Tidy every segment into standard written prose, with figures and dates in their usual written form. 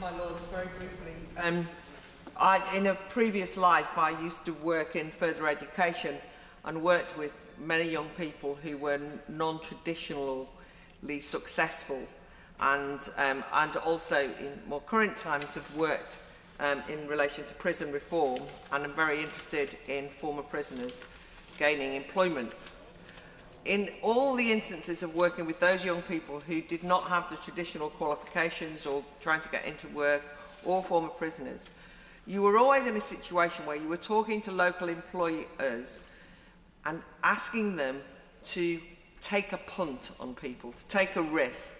My Lords, very briefly. In a previous life, I used to work in further education and worked with many young people who were non-traditionally successful, and also in more current times have worked in relation to prison reform, and I'm very interested in former prisoners gaining employment. In all the instances of working with those young people who did not have the traditional qualifications or trying to get into work, or former prisoners, you were always in a situation where you were talking to local employers and asking them to take a punt on people, to take a risk.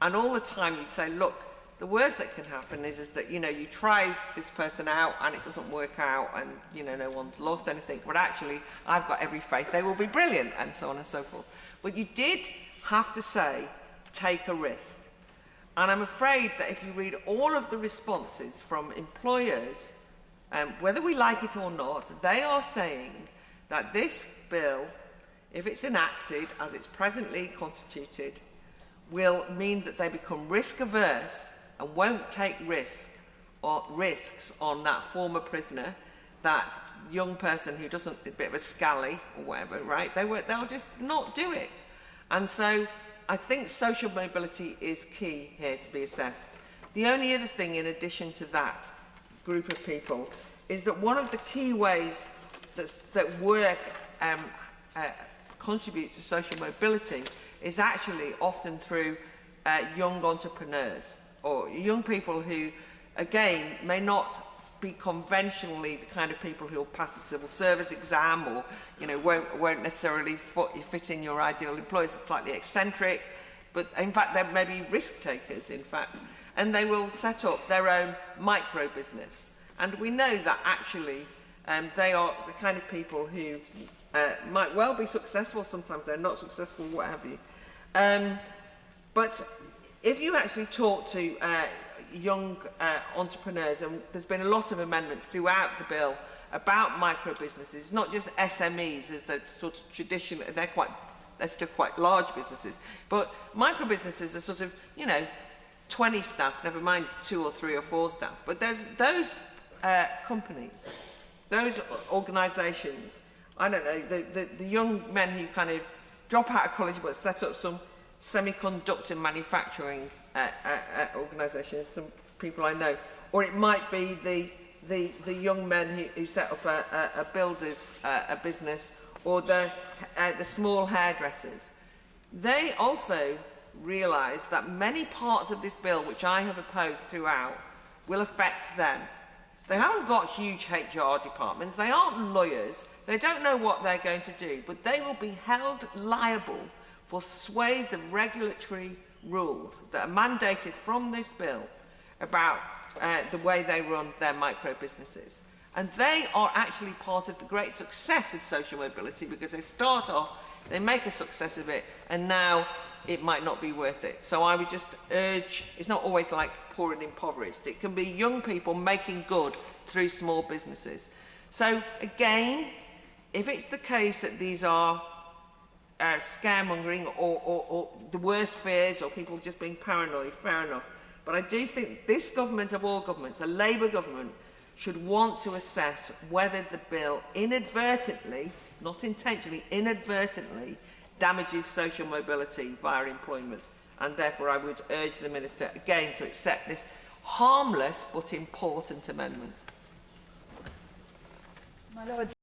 And all the time you'd say, look, the worst that can happen is that, you try this person out and it doesn't work out and, no one's lost anything, but actually I've got every faith they will be brilliant, and so on and so forth. But you did have to say, take a risk. And I'm afraid that if you read all of the responses from employers, whether we like it or not, they are saying that this bill, if it's enacted as it's presently constituted, will mean that they become risk averse and won't take risks on that former prisoner, that young person who doesn't, a bit of a scally or whatever, right? They'll just not do it. And so I think social mobility is key here to be assessed. The only other thing in addition to that group of people is that one of the key ways that work contributes to social mobility is actually often through young entrepreneurs, or young people who, again, may not be conventionally the kind of people who will pass the civil service exam, or won't necessarily fit in your ideal employers, are slightly eccentric, but in fact they may be risk takers, in fact, and they will set up their own micro business. And we know that actually they are the kind of people who might well be successful, sometimes they're not successful, what have you. But if you actually talk to young entrepreneurs, and there's been a lot of amendments throughout the bill about micro businesses, not just SMEs as the sort of traditional, they're still quite large businesses, but micro businesses are sort of 20 staff, never mind 2 or 3 or 4 staff. But there's those companies, those organisations, I don't know, the young men who kind of drop out of college but set up some semiconductor manufacturing organisations, some people I know, or it might be the young men who set up a builder's business, or the small hairdressers. They also realise that many parts of this bill, which I have opposed throughout, will affect them. They haven't got huge HR departments, they aren't lawyers, they don't know what they're going to do, but they will be held liable for swathes of regulatory rules that are mandated from this bill about the way they run their micro businesses. And they are actually part of the great success of social mobility, because they start off, they make a success of it, and now it might not be worth it. So I would just urge, it's not always like poor and impoverished. It can be young people making good through small businesses. So again, if it's the case that these are scaremongering or the worst fears, or people just being paranoid, fair enough. But I do think this government of all governments, a Labour government, should want to assess whether the bill inadvertently, not intentionally, inadvertently damages social mobility via employment. And therefore I would urge the Minister again to accept this harmless but important amendment. My Lord.